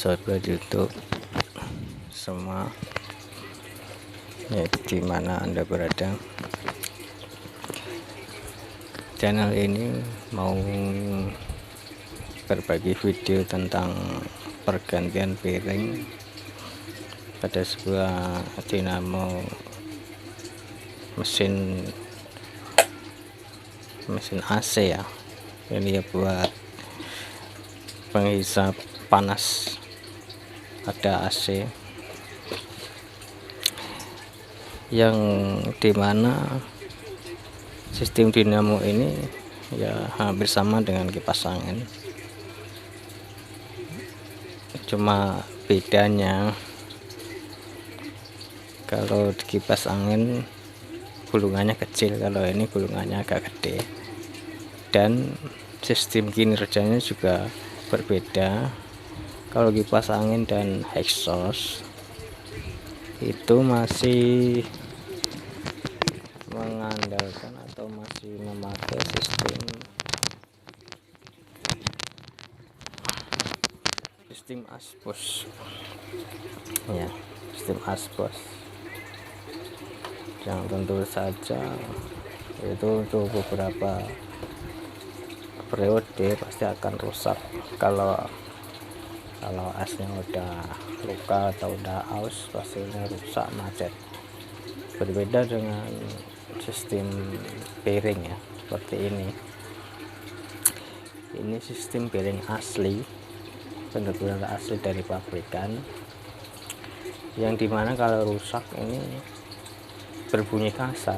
sahabat YouTube semua, ya di mana Anda berada. Channel ini mau berbagi video tentang pergantian bearing pada sebuah dinamo mesin AC ya. Ini ya buat penghisap panas pada AC, yang dimana sistem dinamo ini ya hampir sama dengan kipas angin, cuma bedanya kalau di kipas angin gulungannya kecil, kalau ini gulungannya agak gede, dan sistem kinerjanya juga berbeda. Kalau kipas angin dan exhaust itu masih mengandalkan atau masih memakai sistem asbos ya, sistem asbos yang tentu saja itu untuk beberapa periode pasti akan rusak kalau asnya udah luka atau udah aus, pastinya rusak, macet. Berbeda dengan sistem bearing ya, seperti ini sistem bearing asli, benar-benar asli dari pabrikan, yang dimana kalau rusak ini berbunyi kasar,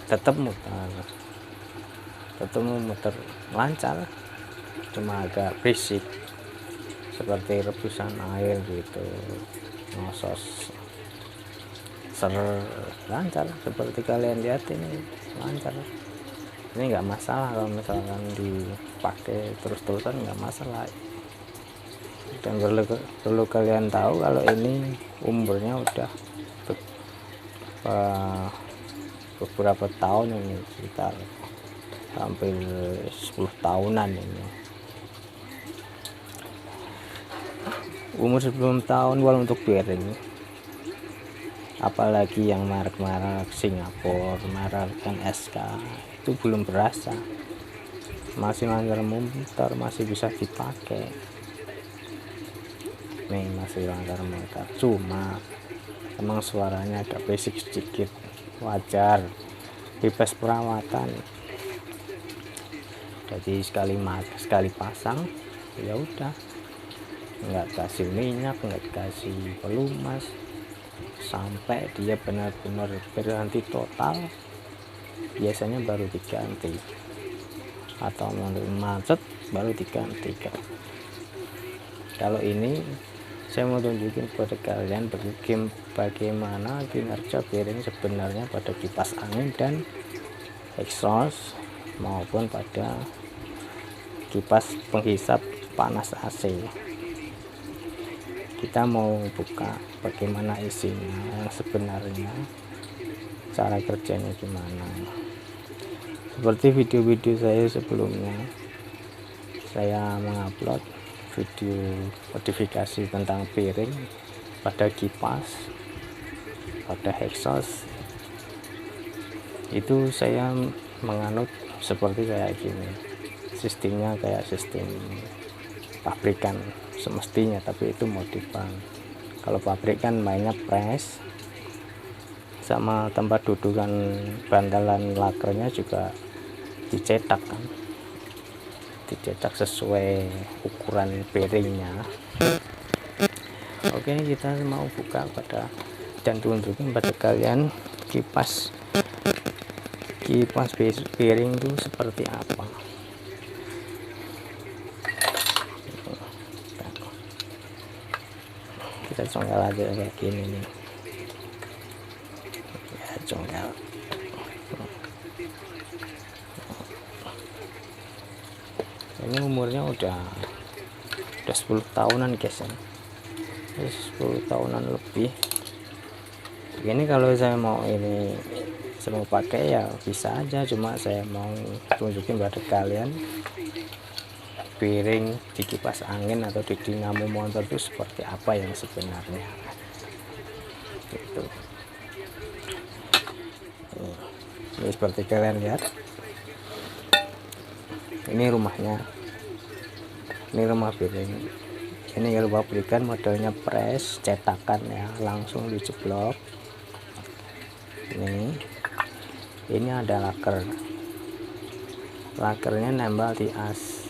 tetap muter lancar, cuma agak berisik seperti rebusan air gitu, ngosos lancar seperti kalian lihat ini, lancar. Ini enggak masalah kalau misalkan dipakai terus-terusan, enggak masalah. Dan perlu kalian tahu kalau ini umurnya udah beberapa tahun, ini sekitar hampir 10 tahunan ini. Umur 10 tahun kalau untuk bearing, apalagi yang merek-merek Singapura, merek NSK, itu belum berasa, masih lancar muter, masih bisa dipakai. Nih masih lancar muter, cuma emang suaranya agak berisik sedikit, wajar, bebas perawatan. Jadi sekali pasang ya udah, nggak kasih minyak, nggak kasih pelumas, sampai dia benar-benar berhenti total, biasanya baru diganti, atau macet baru diganti. Kalau ini saya mau tunjukin kepada kalian bagaimana kinerja bearing sebenarnya pada kipas angin dan exhaust maupun pada kipas penghisap panas AC. Kita mau buka bagaimana isinya yang sebenarnya, cara kerjanya gimana. Seperti video-video saya sebelumnya, saya mengupload video modifikasi tentang bearing pada kipas, pada exhaust. Itu saya menganut seperti kayak gini, sistemnya kayak sistem pabrikan semestinya, tapi itu modifan. Kalau pabrikan mainnya press, sama tempat dudukan bantalan lakernya juga dicetak kan, dicetak sesuai ukuran bearingnya. Oke, kita mau buka dan tunjukin pada kalian kipas bearing itu seperti apa. Kita congkel aja kayak gini nih ya, congkel. Ini umurnya udah 10 tahunan guys ya, 10 tahunan lebih. Ini kalau saya mau pakai ya bisa aja, cuma saya mau tunjukin pada kalian piring di kipas angin atau di dinamo motor itu seperti apa yang sebenarnya gitu. Ini seperti kalian lihat, ini rumahnya, ini rumah piring. Ini kalau pabrikan modelnya press cetakan ya, langsung diceblok. Ini ada lakernya nempel di as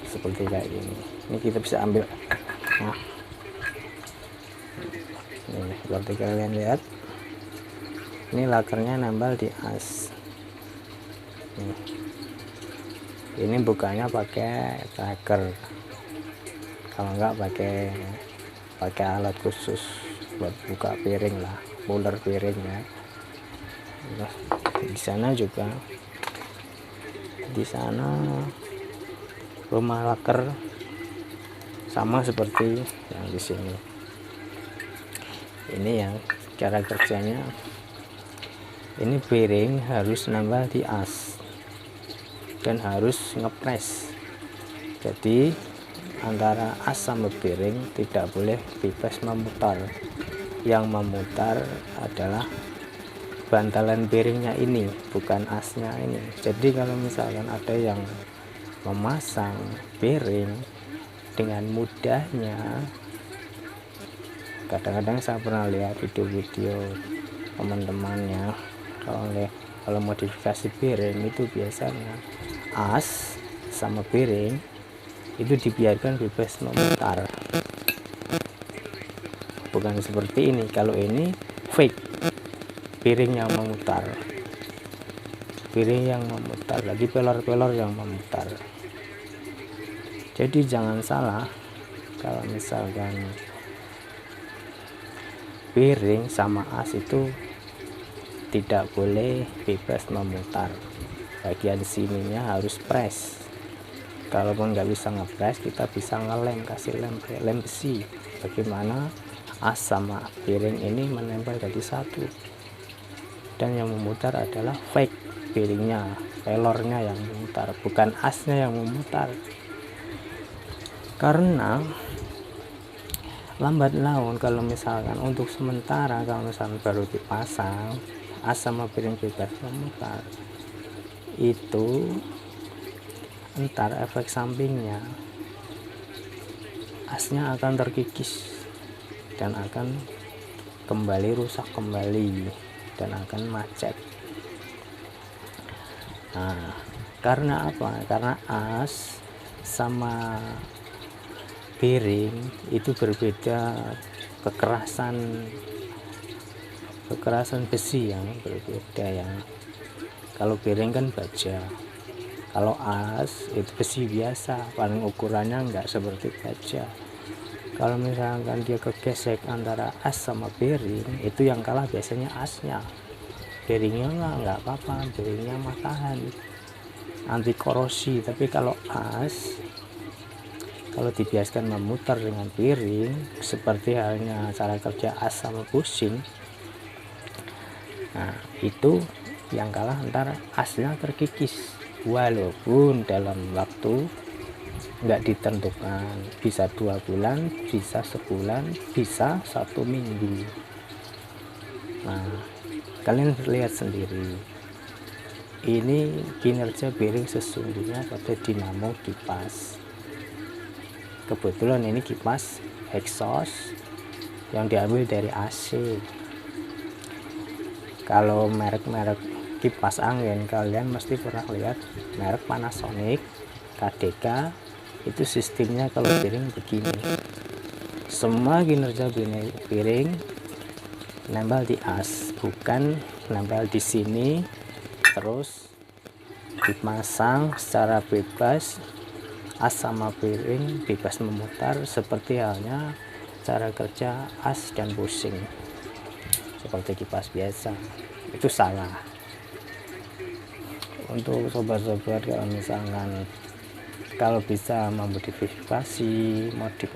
seperti kayak gini. Ini kita bisa ambil, nah ini seperti kalian lihat, ini lakernya nempel di as. Ini bukanya pakai tracker, kalau enggak pakai alat khusus buat buka piring lah, puller piring ya. Nah, di sana juga, di sana rumah laker sama seperti yang di sini. Ini yang cara kerjanya, ini piring harus nempel di as dan harus ngepres. Jadi antara as sama piring tidak boleh bebas memutar. Yang memutar adalah bantalan piringnya ini, bukan asnya ini. Jadi kalau misalkan ada yang memasang piring dengan mudahnya, kadang-kadang saya pernah lihat video-video teman-temannya kalau modifikasi piring itu biasanya as sama piring itu dibiarkan bebas memutar, bukan seperti ini. Kalau ini fake, piring yang memutar, lagi pelor-pelor yang memutar. Jadi jangan salah, kalau misalkan piring sama as itu tidak boleh bebas memutar, bagian sininya harus press. Kalaupun nggak bisa ngepres, kita bisa ngelem, kasih lem besi. Bagaimana as sama piring ini menempel jadi satu, dan yang memutar adalah fake piringnya, pelornya yang memutar, bukan asnya yang memutar. Karena lambat laun kalau misalkan untuk sementara, kalau misalkan baru dipasang as sama piring bebas memutar, itu entar efek sampingnya asnya akan terkikis dan akan kembali rusak kembali dan akan macet. Nah, karena apa? Karena as sama piring itu berbeda kekerasan besi yang berbeda. Yang kalau piring kan baja, kalau as itu besi biasa, paling ukurannya enggak seperti baja. Kalau misalkan dia kegesek antara as sama piring, itu yang kalah biasanya asnya. Piringnya enggak apa-apa, piringnya mah tahan, anti korosi. Tapi kalau as, kalau dibiarkan memutar dengan piring, seperti halnya cara kerja as sama bushing, nah itu yang kalah antara asnya terkikis, walaupun dalam waktu nggak ditentukan, bisa 2 bulan, bisa sebulan, bisa 1 minggu. Nah, kalian lihat sendiri, ini kinerja piring sesungguhnya pada dinamo kipas. Kebetulan ini kipas exhaust yang diambil dari AC. Kalau merek-merek kipas angin, kalian mesti pernah lihat merek Panasonic, KDK, itu sistemnya kalau piring begini. Semua kinerja piring nempel di as, bukan nempel di sini terus dipasang secara bebas. As sama piring bebas memutar seperti halnya cara kerja as dan bushing seperti kipas biasa. Itu salah. Untuk sobat-sobat, kalau misalkan kalau bisa memodifikasi modif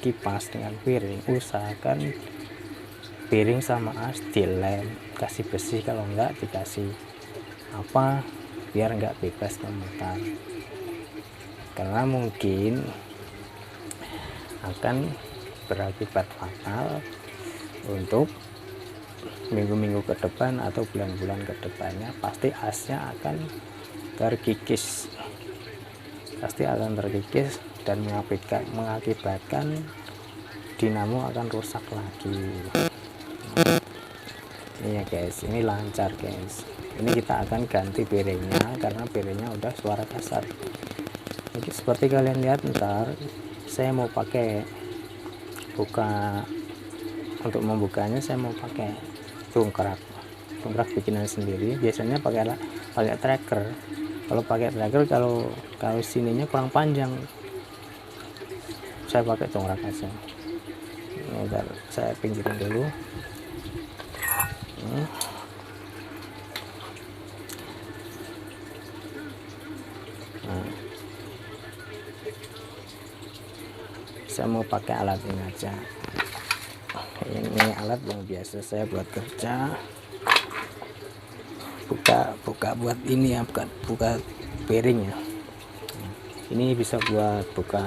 kipas dengan piring, usahakan piring sama as dilem, kasih besi, kalau enggak dikasih apa biar enggak bebas memutar. karena mungkin akan berakibat fatal untuk minggu-minggu ke depan atau bulan-bulan ke depannya. Pasti asnya akan terkikis, dan mengakibatkan dinamo akan rusak lagi. Ini ya guys, ini lancar guys. Ini kita akan ganti bearingnya karena bearingnya udah suara kasar. Jadi seperti kalian lihat, ntar saya mau pakai untuk membukanya saya mau pakai tungkrak bikinan sendiri. Biasanya pakai tracker. Kalau pakai tracker, kalau sininya kurang panjang, saya pakai tongkrak aja. Ini bentar, saya pinggirin dulu. Nah, saya mau pakai alat ini aja. Ini alat yang biasa saya buat kerja, buka buat ini ya, buka bearing ya. Ini bisa buat buka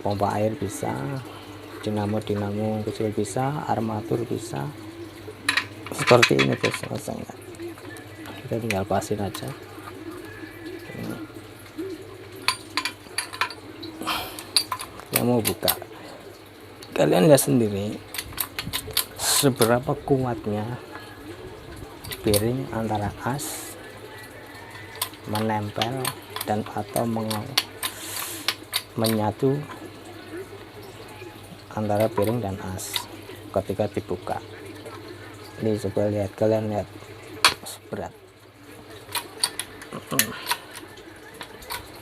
pompa air, bisa dinamo kecil, bisa armatur, bisa seperti ini guys. Rasanya kita tinggal pasin aja. Yang mau buka, kalian lihat sendiri seberapa kuatnya bearing antara as menempel dan atau menyatu antara bearing dan as ketika dibuka. Ini coba lihat, kalian lihat seberat.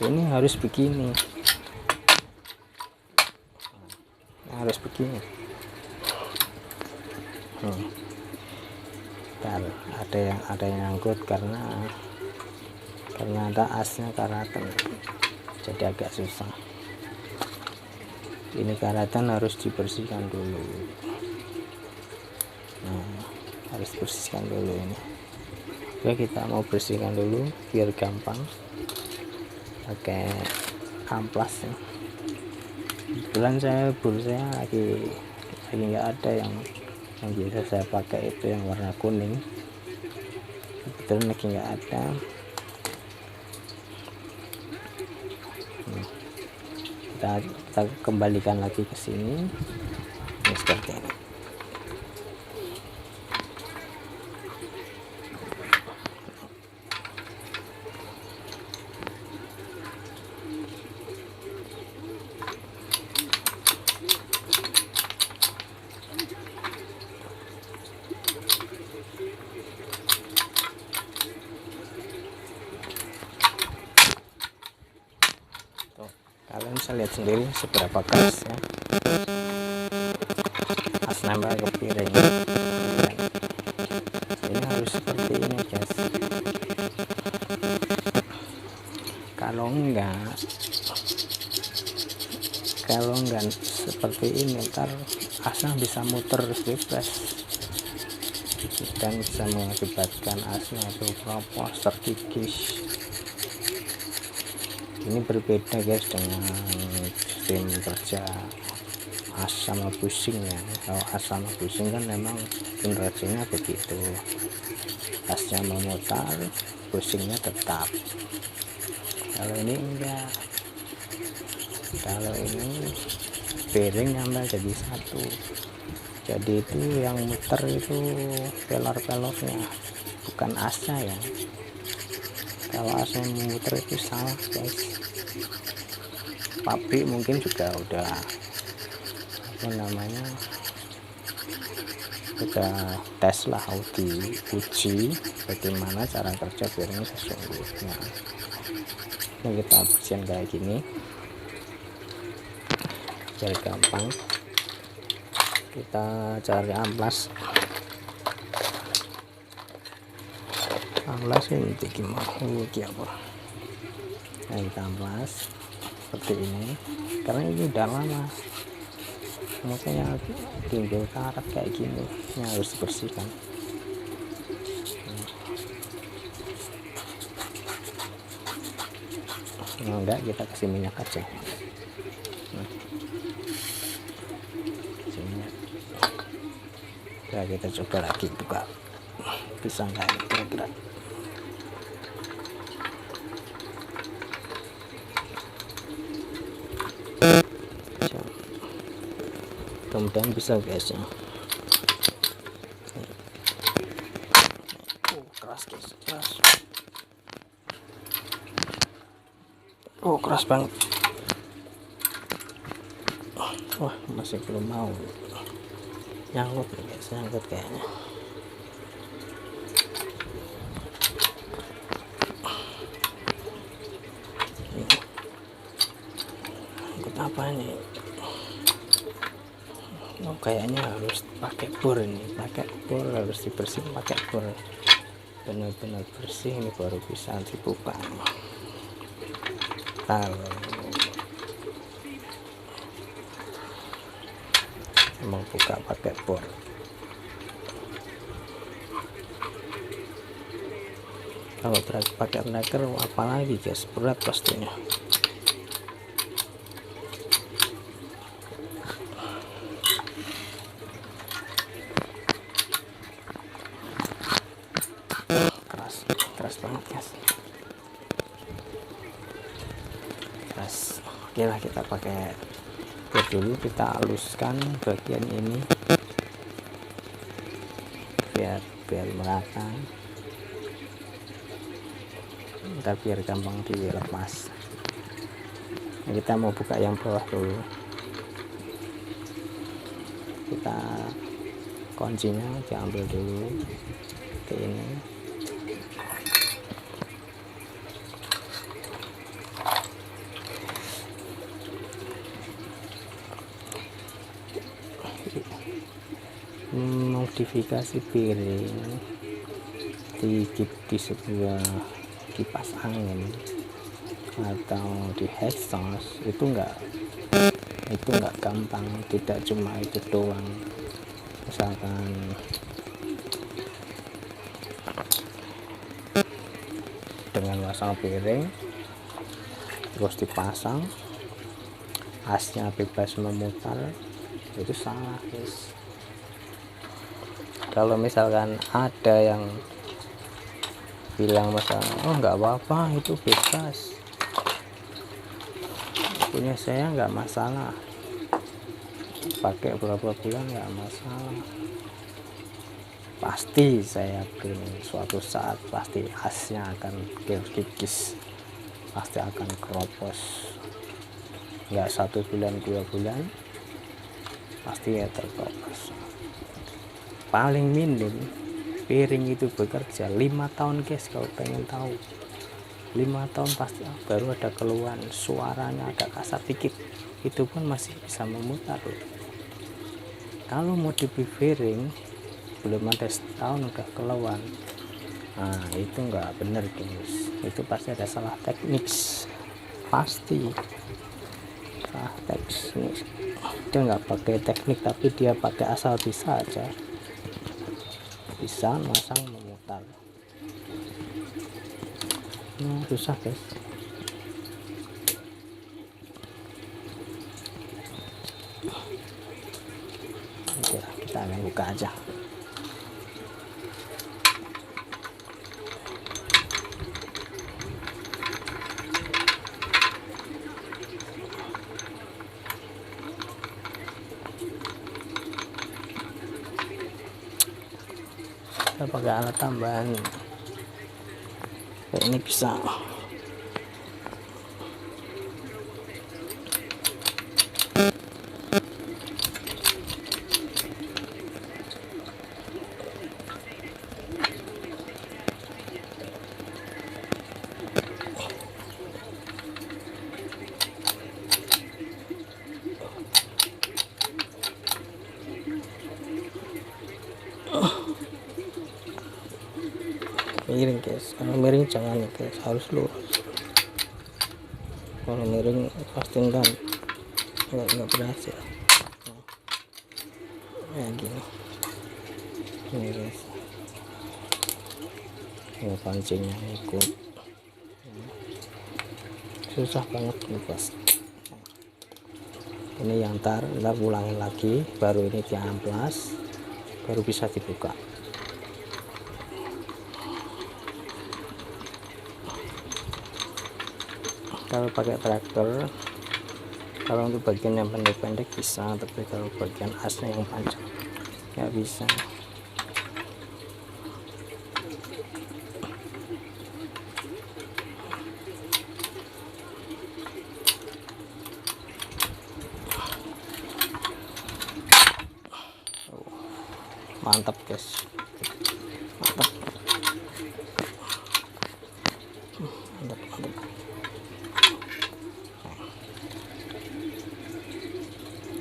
Ini harus begini, ada yang nyangkut karena ada asnya karatan, jadi agak susah. Ini karatan harus dibersihkan dulu. Harus bersihkan dulu ini. Oke, kita mau bersihkan dulu biar gampang pakai amplas ya. Kebetulan saya lagi nggak ada yang biasa saya pakai, itu yang warna kuning. Kebetulan lagi nggak ada. Kita kembalikan lagi ke sini. Ini seperti ini. Kalian bisa lihat sendiri seberapa keras ya as nempel ke piring. Ini harus seperti ini guys, kalau enggak seperti ini ntar asnya bisa muter bebas dan bisa mengakibatkan asnya itu keropos, terkikis. Ini berbeda guys dengan sistem kerja as sama bushing ya. Kalau as sama bushing kan memang generasinya begitu, asnya memutar, bushingnya tetap. Kalau ini enggak, kalau ini bearing nyambal jadi satu, jadi itu yang muter itu pelor-pelornya, bukan asnya ya. Kalau asnya memutar itu salah guys. Pabrik mungkin juga udah udah tes lah, uji bagaimana cara kerja bearing sesungguhnya. Ini kita bersihkan kayak gini biar gampang. Kita cari amplas ini gimana ini apa. Nah, kita amplas seperti ini karena ini udah lama, makanya timbul karat kayak gini. Ini harus dibersihkan. enggak, kita kasih minyak aja. Kasih minyak. Ya, kita coba lagi buka, bisa nggak ini kira-kira. Mudah-mudahan bisa guys ya. Keras guys, keras. Keras banget. Wah, masih belum mau nyangkut nih guys, nyangkut kayaknya. Nyangkut apa ini? Kayaknya harus pakai bor ini, pakai bor, harus dibersihin pakai bor, benar-benar bersih ini baru bisa dibuka. Kalau mau buka pakai bor, kalau pakai breaker apalagi guys, berat pastinya. Keras banget guys, keras. Oke lah, kita pakai bor dulu, kita haluskan bagian ini biar merata, biar gampang dilepas. Nah, kita mau buka yang bawah dulu, kita kuncinya diambil dulu ke ini. Modifikasi piring di sebuah kipas angin atau di exhaust itu enggak gampang, tidak cuma itu doang. Misalkan dengan pasang piring terus dipasang, asnya bebas memutar, itu salah guys. Kalau misalkan ada yang bilang misalnya, oh nggak apa-apa itu bebas, punya saya nggak masalah, pakai berapa bulan nggak masalah, pasti saya yakin suatu saat pasti asnya akan kikis, pasti akan keropos. Nggak 1 bulan 2 bulan pasti ya terkeropos. Paling minim piring itu bekerja 5 tahun guys. Kalau pengen tahu, 5 tahun pasti baru ada keluhan, suaranya agak kasar dikit, itu pun masih bisa memutar loh. Kalau mau di piring belum ada setahun udah keluhan, nah itu nggak bener guys, itu pasti ada salah teknik, pasti salah teknik. Dia nggak pakai teknik, tapi dia pakai asal bisa aja, bisa masang memutar. Susah guys. Oke, kita akan buka aja. Kita pakai alat tambahan kayak ini bisa. Miring guys, kalau miring jangan ya guys, harus lurus. Kalau miring pasti nggak berhasil. Nah, gini ini guys, ini pancingnya ikut, susah banget ngebas. Ini yang ntar ulangin lagi, baru ini diamplas, baru bisa dibuka. Kalau pakai traktor, kalau untuk bagian yang pendek-pendek bisa, tapi kalau bagian asnya yang panjang nggak bisa. Mantap guys, mantap, mantap, mantap.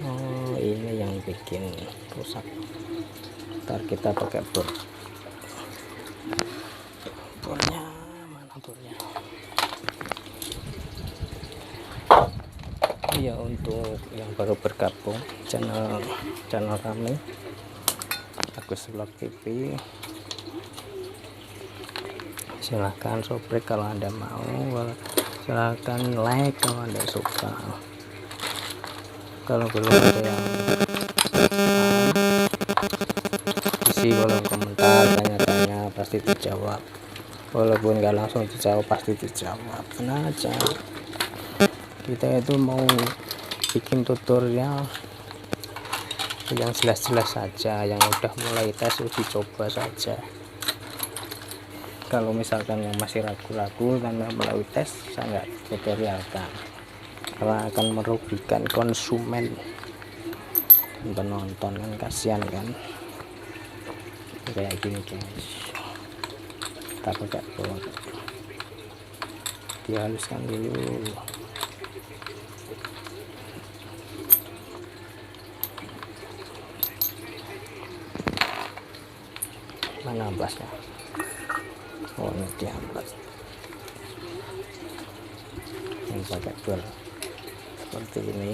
Oh, ini yang bikin rusak. Ntar kita pakai bornya, mana bornya? Ya, untuk yang baru bergabung channel kami Agus Vlog TV, silahkan subscribe kalau Anda mau, silahkan like kalau Anda suka. Kalau belum ada yang isi kolom komentar, tanya-tanya pasti dijawab, walaupun nggak langsung dijawab pasti dijawab. Tenang aja, kita itu mau bikin tutorial yang jelas-jelas saja, yang udah mulai tes uji coba saja. Kalau misalkan yang masih ragu-ragu karena melalui tes, saya nggak tutorialkan karena akan merugikan konsumen, penonton kan, kasihan kan. Kayak gini guys, kita pakai bor, dihaluskan dulu. Mana amplasnya? Oh, ini diamplas. Yang pakai bor seperti ini.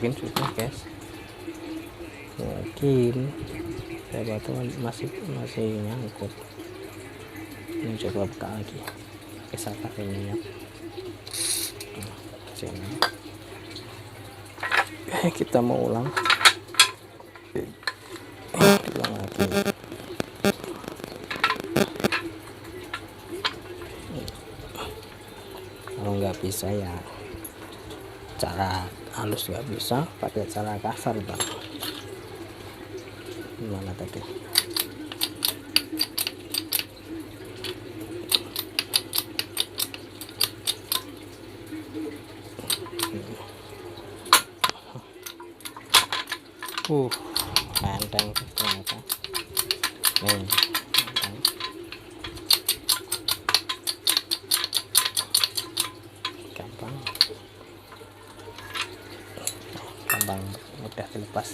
Mungkin sudah, guys, mungkin saya tahu masih nyangkut. Ini coba buka lagi, bisa pakai minyak sini. Kita mau ulang lagi. Kalau nggak bisa ya cara halus, nggak bisa pakai cara kasar bang. Gimana tadi? Enteng ternyata. Gampang, mudah dilepas.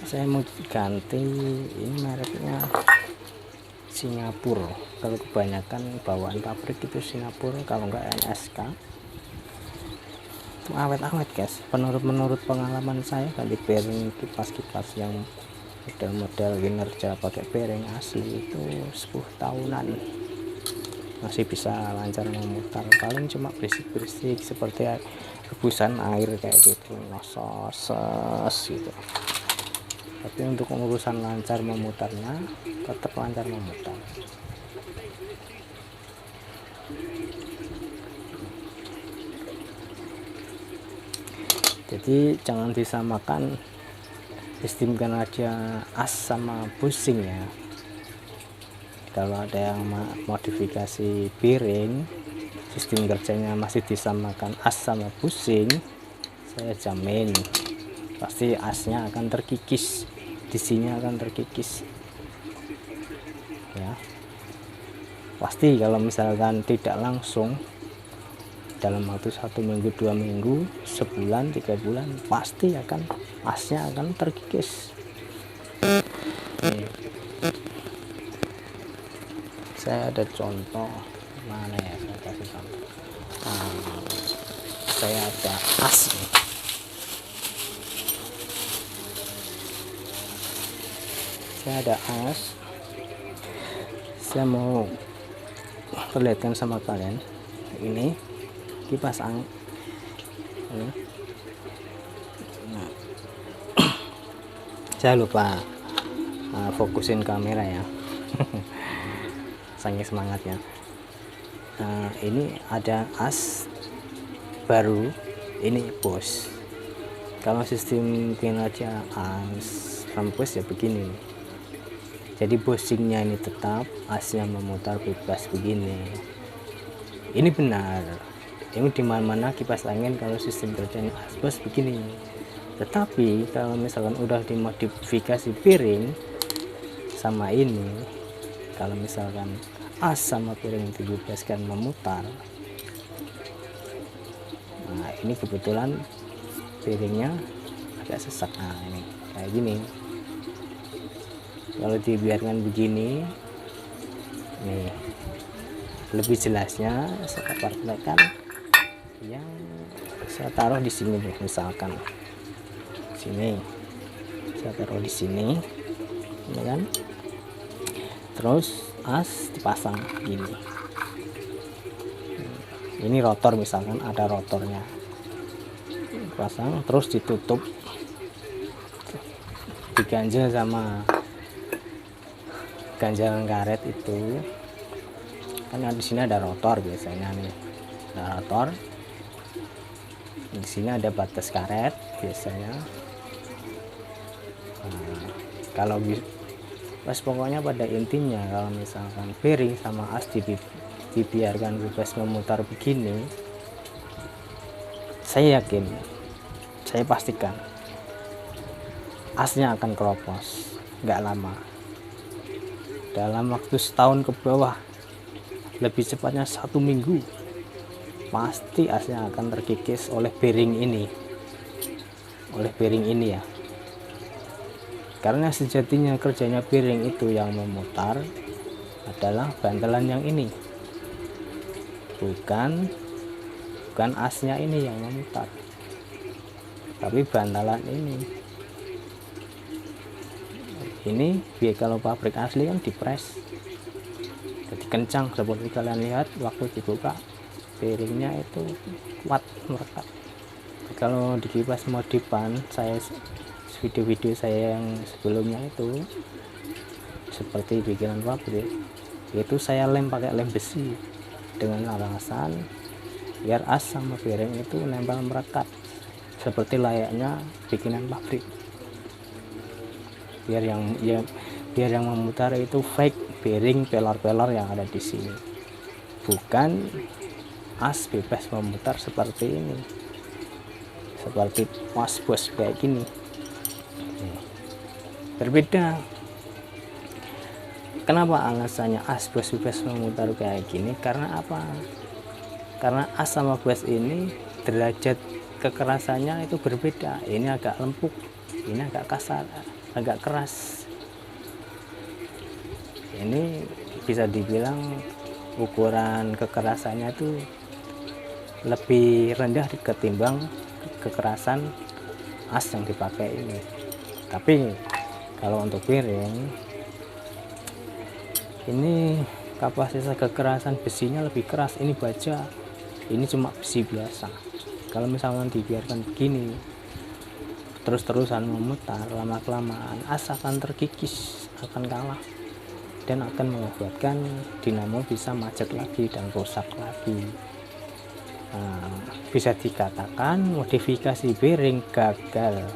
Saya mau ganti ini, mereknya Singapura. Kalau kebanyakan bawaan pabrik itu Singapura, kalau enggak NSK. Itu awet-awet guys. Menurut pengalaman saya, ganti bearing kipas-kipas yang model kinerja pakai bearing asli itu 10 tahunan masih bisa lancar memutar. Paling cuma berisik-berisik seperti rebusan air kayak gitu, nosos gitu. Tapi untuk urusan lancar memutarnya tetap lancar memutar. Jadi jangan disamakan sistem kinerja as sama busing ya. Kalau ada yang modifikasi bearing, sistem kerjanya masih disamakan as sama busing, saya jamin pasti asnya akan terkikis, di sini akan terkikis ya. Pasti kalau misalkan tidak langsung dalam waktu 1 minggu, 2 minggu, sebulan, 3 bulan, pasti akan asnya akan terkikis. Nih, saya ada contoh, mana ya, saya kasih contoh. Saya ada as nih. Saya ada as, saya mau perlihatkan sama kalian. Ini kipas angin ini. Nah, saya lupa fokusin kamera ya. Saking semangatnya. Ini ada as baru, ini bos. Kalau sistem kinerja as kampus ya begini. Jadi bosingnya ini tetap, asnya memutar bebas begini. Ini benar. Ini dimana-mana kipas angin kalau sistem kerjanya as bos begini. Tetapi kalau misalkan udah dimodifikasi piring sama ini, kalau misalkan as sama piring dibebaskan memutar, nah ini kebetulan piringnya agak sesak. Nah ini kayak gini. Kalau dibiarkan begini nih, lebih jelasnya saya perlihatkan yang saya taruh di sini nih, misalkan sini saya taruh di sini, ini kan, terus as dipasang gini. Ini rotor, misalkan ada rotornya, pasang terus ditutup, diganjel sama ganjalan karet itu. Kan di sini ada rotor biasanya nih, ada rotor. Di sini ada batas karet biasanya. Nah, kalau pas pokoknya pada intinya kalau misalkan piring sama as dibiarkan bebas memutar begini, saya yakin, saya pastikan asnya akan keropos nggak lama. Dalam waktu setahun ke bawah, lebih cepatnya 1 minggu, pasti asnya akan terkikis oleh bearing ini, ya. Karena sejatinya kerjanya bearing itu yang memutar adalah bantalan yang ini, bukan asnya ini yang memutar, tapi bantalan ini. Ini biar kalau pabrik asli kan dipres, jadi kencang seperti kalian lihat waktu dibuka, bearingnya itu kuat merekat. Kalau di kipas modifan saya, video-video saya yang sebelumnya itu seperti bikinan pabrik, itu saya lem pakai lem besi dengan alasan biar as sama bearing itu nempel merekat seperti layaknya bikinan pabrik. Biar yang memutar itu fake bearing pelor-pelor yang ada di sini, bukan as bebas memutar seperti ini, seperti as bos kayak gini. Berbeda. Kenapa alasannya as bos bebas memutar kayak gini? Karena apa? Karena as sama bos ini derajat kekerasannya itu berbeda. Ini agak lempuk, ini agak kasar, agak keras. Ini bisa dibilang ukuran kekerasannya itu lebih rendah ketimbang kekerasan as yang dipakai ini. Tapi kalau untuk piring ini kapasitas kekerasan besinya lebih keras. Ini baja, ini cuma besi biasa. Kalau misalkan dibiarkan begini terus-terusan memutar, lama-kelamaan as akan terkikis, akan kalah, dan akan mengakibatkan dinamo bisa macet lagi dan rusak lagi. Bisa dikatakan modifikasi bearing gagal,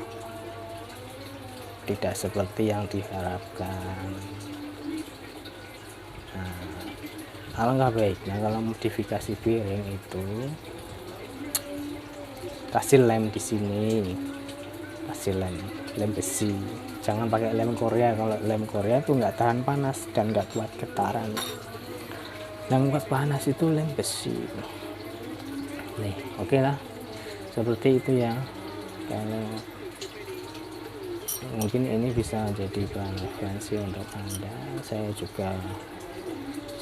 tidak seperti yang diharapkan. Alangkah baiknya kalau modifikasi bearing itu kasih lem di sini, kasih lem besi, jangan pakai lem Korea. Kalau lem Korea itu nggak tahan panas dan nggak kuat getaran. Yang kuat panas itu lem besi nih. Oke lah, seperti itu ya. Kalau mungkin ini bisa jadi bahan referensi untuk Anda. Saya juga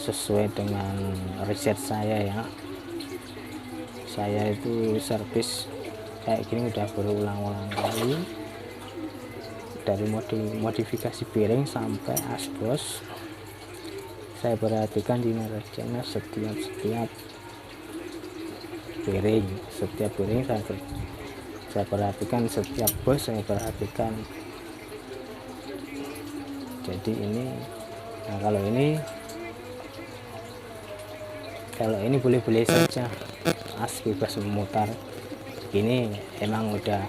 sesuai dengan riset saya ya, saya itu servis kayak gini udah berulang-ulang kali, dari modifikasi bearing sampai asbos. Saya perhatikan di kinerjanya setiap bearing, saya perhatikan, setiap bos saya perhatikan. Jadi ini, nah kalau ini boleh-boleh saja, as bebas memutar. Ini emang udah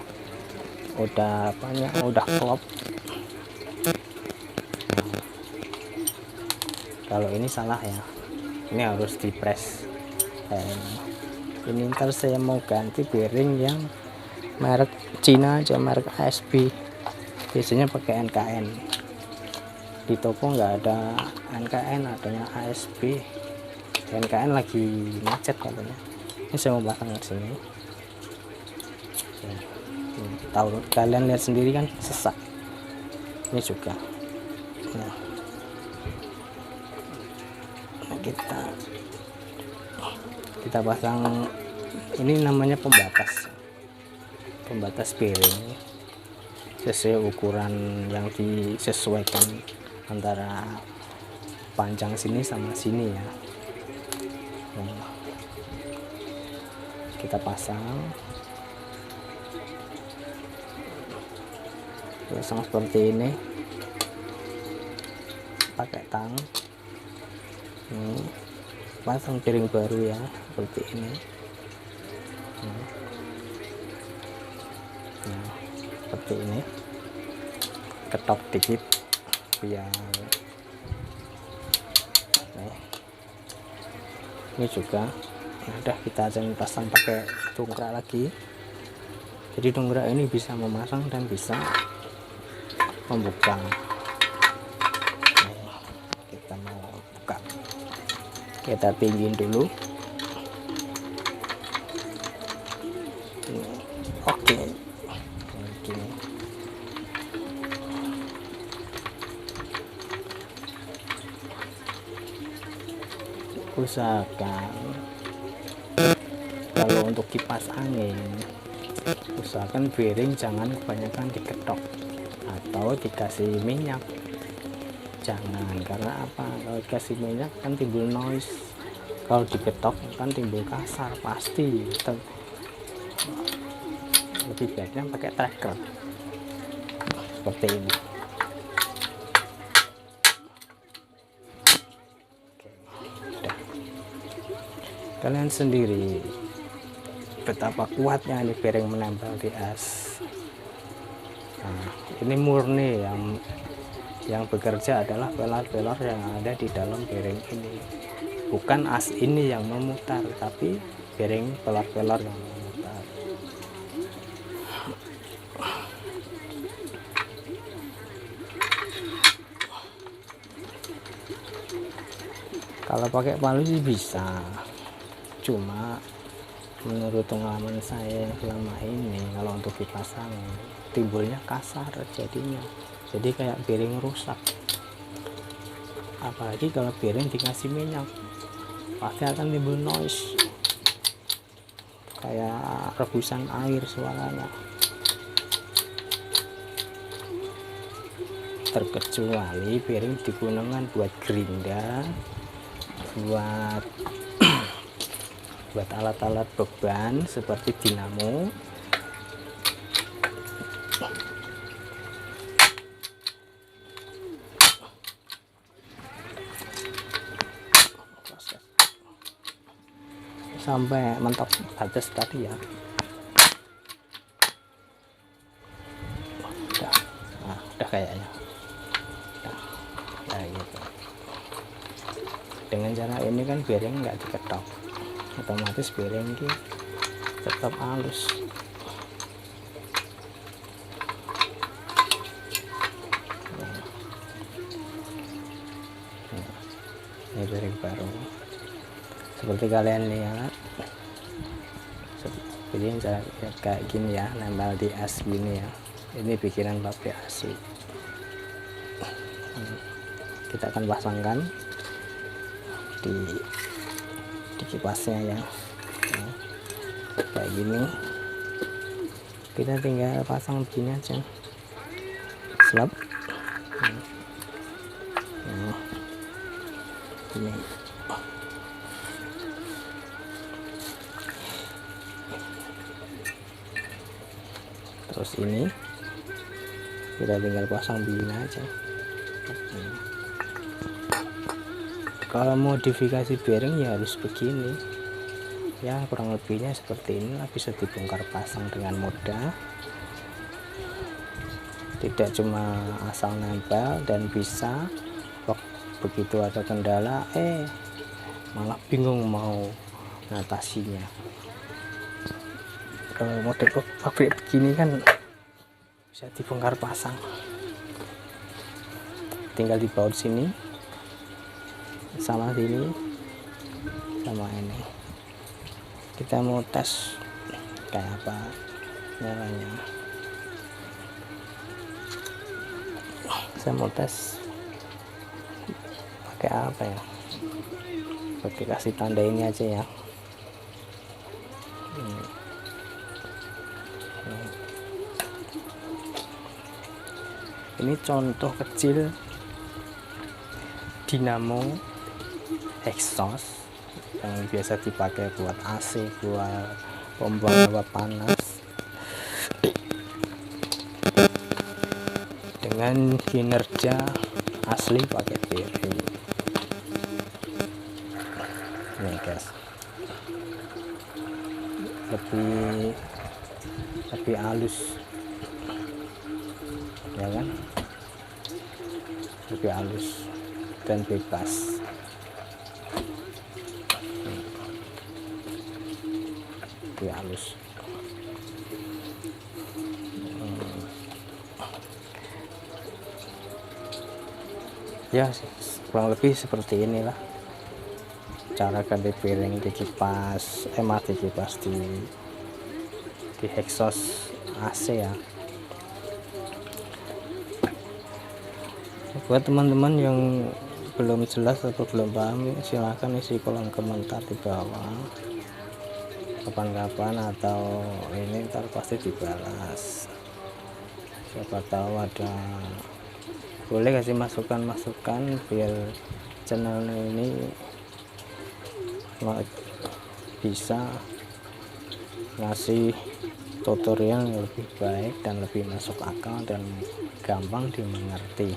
klop. Nah, kalau ini salah ya, ini harus dipres. Ini ntar saya mau ganti bearing yang merek Cina aja, merek ASB. Biasanya pakai NKN. Di toko nggak ada NKN, adanya ASB. NKN lagi macet katanya. Ini saya mau pasang di sini. Tahu, kalian lihat sendiri kan, sesak. Ini juga. Nah, kita pasang. Ini namanya pembatas bearing sesuai ukuran yang disesuaikan antara panjang sini sama sini ya. Nah, kita pasang seperti ini pakai tang. Pasang bearing baru ya, seperti ini. Nah, seperti ini, ketok dikit biar ini juga. Udah, kita akan pasang pakai dongkrak lagi. Jadi dongkrak ini bisa memasang dan bisa membuka. Kita mau buka, kita tinggiin dulu. Oke. Usahakan kalau untuk kipas angin, usahakan bearing jangan kebanyakan diketok atau dikasih minyak. Jangan, karena apa? Kalau dikasih minyak kan timbul noise, kalau diketok kan timbul kasar pasti. Lebih baiknya pakai tracker seperti ini. Kalian sendiri betapa kuatnya ini bearing menempel di as. Nah, ini murni yang bekerja adalah pelar-pelar yang ada di dalam bearing ini, bukan as ini yang memutar, tapi bearing pelar-pelar yang memutar. Kalau pakai palu sih bisa, cuma menurut pengalaman saya selama ini, kalau untuk dipasang timbulnya kasar jadinya, jadi kayak bearing rusak. Apalagi kalau bearing dikasih minyak, pasti akan timbul noise kayak rebusan air suaranya. Terkecuali bearing digunakan buat gerinda, buat alat-alat beban seperti dinamo. Sampai mentok batas tadi ya. Udah kayaknya. Nah, gitu. Dengan cara ini kan bearing nggak diketok, otomatis bearing ini tetap halus. ini piring baru seperti kalian lihat. Jadi kayak gini ya, nempel di es gini ya, ini bikinan pabrik asli. Kita akan pasangkan di kipasnya ya. Nah, kayak gini kita tinggal pasang begini aja, slap. Nah, ini terus ini kita tinggal pasang begini aja. Kalau modifikasi bearing ya harus begini ya, kurang lebihnya seperti inilah, bisa dibongkar pasang dengan mudah, tidak cuma asal nempel, dan bisa begitu ada kendala malah bingung mau ngatasinya. Kalau model pabrik begini kan bisa dibongkar pasang, tinggal dibaut sini sama sini sama ini. Kita mau tes kayak apa nyalanya. Saya mau tes pakai apa ya, pakai kasih tanda ini aja ya. Ini contoh kecil dinamo exhaust yang biasa dipakai buat AC, buat pembuang hava panas, dengan kinerja asli pakai bearing. Nih guys, lebih halus ya kan, lebih halus dan bebas. Lebih halus. Ya kurang lebih seperti inilah cara ganti bearing di kipas di kipas di exhaust AC ya. Buat teman-teman yang belum jelas atau belum paham, silahkan isi kolom komentar di bawah, kapan-kapan atau ini ntar pasti dibalas. Siapa tahu ada, boleh kasih masukan-masukan biar channel ini bisa ngasih tutorial yang lebih baik dan lebih masuk akal dan gampang dimengerti.